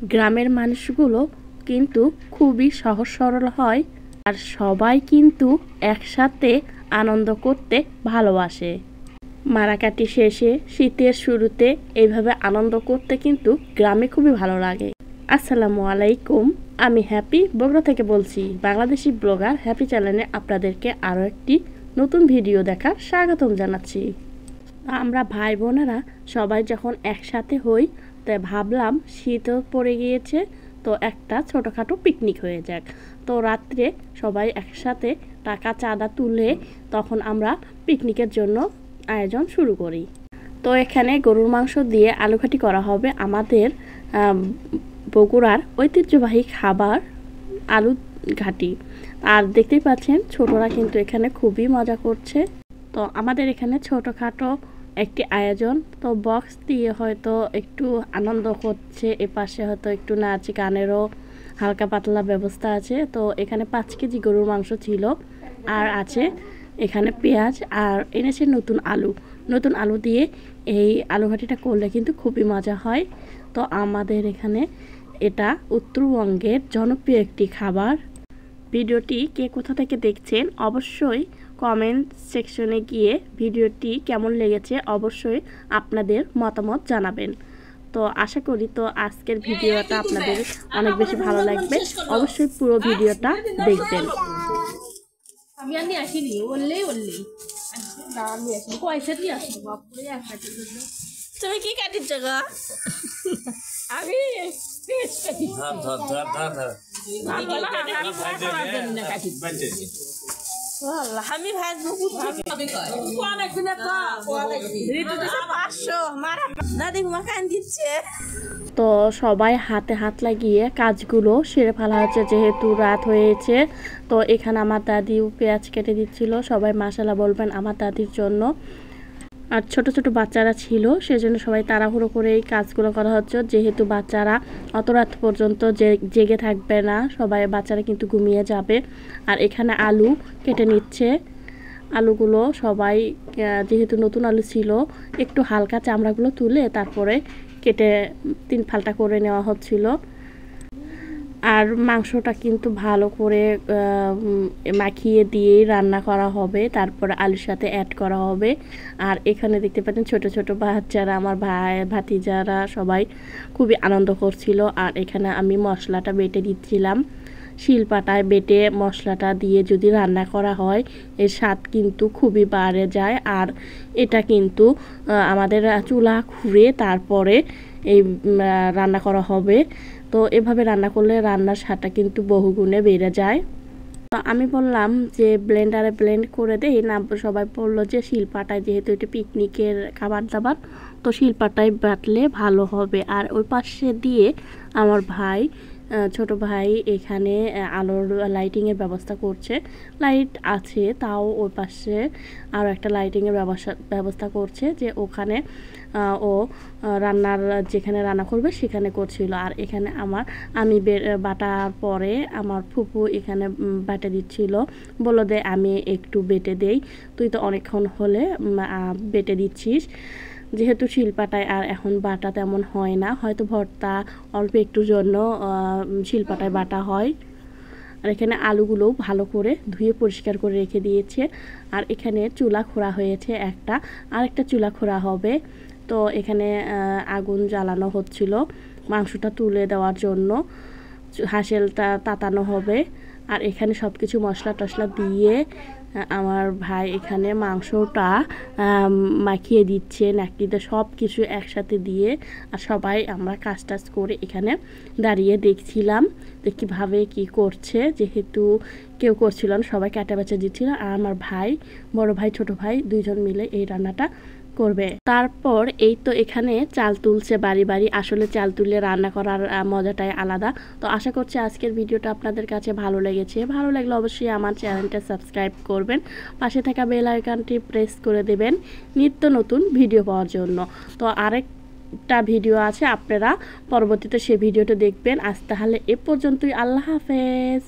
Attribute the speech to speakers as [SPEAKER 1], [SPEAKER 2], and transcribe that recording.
[SPEAKER 1] গ্রামের মানুষগুলো কিন্তু খুবই সহজ সরল হয় আর সবাই কিন্তু একসাথে আনন্দ করতে ভালোবাসে। মারাকাটি শেষে শীতের শুরুতে এইভাবে আনন্দ করতে কিন্তু গ্রামে খুবই ভালো লাগে। আসসালামু আলাইকুম, আমি হ্যাপি বগুড়া থেকে বলছি। বাংলাদেশি ব্লগার হ্যাপি চ্যানেলে আপনাদেরকে আরও একটি নতুন ভিডিও দেখার স্বাগতম জানাচ্ছি। আমরা ভাই বোনেরা সবাই যখন একসাথে হই তাই ভাবলাম শীতও পড়ে গিয়েছে, তো একটা ছোটোখাটো পিকনিক হয়ে যাক। তো রাত্রে সবাই একসাথে টাকা চাঁদা তুলে তখন আমরা পিকনিকের জন্য আয়োজন শুরু করি। তো এখানে গরুর মাংস দিয়ে আলুঘাটি করা হবে। আমাদের বগুড়ার ঐতিহ্যবাহী খাবার আলু ঘাটি। আর দেখতেই পাচ্ছেন ছোটরা কিন্তু এখানে খুবই মজা করছে। তো আমাদের এখানে ছোটোখাটো একটি আয়োজন, তো বক্স দিয়ে হয়তো একটু আনন্দ হচ্ছে, এপাশে হয়তো একটু নাচ গানেরও হালকা পাতলা ব্যবস্থা আছে। তো এখানে 5 কেজি গরুর মাংস ছিল, আর আছে এখানে পেঁয়াজ, আর এনেছে নতুন আলু দিয়ে এই আলুঘাটিটা করলে কিন্তু খুবই মজা হয়। তো আমাদের এখানে এটা উত্তরবঙ্গের জনপ্রিয় একটি খাবার। ভিডিওটি কে কোথা থেকে দেখছেন অবশ্যই কমেন্ট সেকশনে গিয়ে ভিডিওটি কেমন লেগেছে অবশ্যই আপনাদের মতামত জানাবেন। তো আশা করি তো আজকের ভিডিওটা আপনাদের অনেক বেশি ভালো লাগবে, অবশ্যই পুরো ভিডিওটা দেখবেন।
[SPEAKER 2] আমি আনি আসিনি বললেই আমি আসিনি পয়সা দিয়ে আসবো বাপুরে তুমি কি কাটিচ্ছ গা? আমি আমি দাদি মাখান দিচ্ছে।
[SPEAKER 1] তো সবাই হাতে হাত লাগিয়ে কাজগুলো সেরে ফেলা হচ্ছে, যেহেতু রাত হয়েছে। তো এখানে আমার দাদিও পেঁয়াজ কেটে দিচ্ছিল, সবাই মাশাআল্লাহ বলবেন আমার দাদির জন্য। আর ছোট ছোট বাচ্চারা ছিল, সেজন্য সবাই তাড়াহুড়ো করে এই কাজগুলো করা হচ্ছে, যেহেতু বাচ্চারা অত রাত পর্যন্ত জেগে থাকবে না, সবাই বাচ্চারা কিন্তু ঘুমিয়ে যাবে। আর এখানে আলু কেটে নিচ্ছে। আলুগুলো সবাই যেহেতু নতুন আলু ছিল, একটু হালকা চামড়াগুলো তুলে তারপরে কেটে 3 ফালটা করে নেওয়া হচ্ছিল। আর মাংসটা কিন্তু ভালো করে মাখিয়ে দিয়েই রান্না করা হবে, তারপরে আলুর সাথে অ্যাড করা হবে। আর এখানে দেখতে পাচ্ছেন ছোট ছোট বাচ্চারা, আমার ভাই ভাতিজারা সবাই খুবই আনন্দ করছিল। আর এখানে আমি মশলাটা বেটে দিচ্ছিলাম। শিলপাটায় বেটে মশলাটা দিয়ে যদি রান্না করা হয় এর স্বাদ কিন্তু খুবই বেড়ে যায়। আর এটা কিন্তু আমাদের চুলা খুঁড়ে তারপরে এই রান্না করা হবে। তো এভাবে রান্না করলে রান্নার স্বাদটা কিন্তু বহুগুণে বেড়ে যায়। তো আমি বললাম যে ব্লেন্ডারে ব্লেন্ড করে দেই না, সবাই বললো যে শিলপাটায়, যেহেতু এটা পিকনিকের খাবার দাবার, তো শিলপাটায় বাটলে ভালো হবে। আর ওই পাশে দিয়ে আমার ভাই ছোট ভাই এখানে আলোর লাইটিংয়ের ব্যবস্থা করছে। লাইট আছে, তাও ওই পাশে আরও একটা লাইটিংয়ের ব্যবস্থা করছে, যে ওখানে ও রান্নার যেখানে রান্না করবে সেখানে করছিল। আর এখানে আমি বাটার পরে আমার ফুপু এখানে বেটে দিচ্ছিল, বললো দে আমি একটু বেটে দেই, তুই তো অনেকক্ষণ হলে বেটে দিচ্ছিস। যেহেতু শিলপাটায় আর এখন বাটা তেমন হয় না, হয়তো ভর্তা অল্প একটুর জন্য শিলপাটায় বাটা হয়। আর এখানে আলুগুলোও ভালো করে ধুয়ে পরিষ্কার করে রেখে দিয়েছে। আর এখানে চুলা খোঁড়া হয়েছে আরেকটা চুলা খোঁড়া হবে। তো এখানে আগুন জ্বালানো হচ্ছিল মাংসটা তুলে দেওয়ার জন্য, হাঁসেলটা তাতানো হবে। আর এখানে সব কিছু মশলা টশলা দিয়ে আমার ভাই এখানে মাংসটা মাখিয়ে দিচ্ছে নাকিতে, সব কিছু একসাথে দিয়ে। আর সবাই আমরা কাজ টাজ করে এখানে দাঁড়িয়ে দেখছিলাম যে কীভাবে কী করছে, যেহেতু কেউ করছিল না, সবাই কাটা বাছা দিচ্ছিল। আর আমার ভাই, বড় ভাই ছোট ভাই দুইজন মিলে এই রান্নাটা করবে। তারপর এই তো এখানে চাল তুলছে বাড়ি বাড়ি। আসলে চাল তুলে রান্না করার মজাটাই আলাদা। তো আশা করছি আজকের ভিডিওটা আপনাদের কাছে ভালো লেগেছে। ভালো লাগলে অবশ্যই আমার চ্যানেলটা সাবস্ক্রাইব করবেন, পাশে থাকা বেল আইকনটি প্রেস করে দেবেন নিত্য নতুন ভিডিও পাওয়ার জন্য। তো আরেকটা ভিডিও আছে, আপনারা পরবর্তীতে সে ভিডিওটা দেখবেন। আজ তাহলে এ পর্যন্তই, আল্লাহ হাফেজ।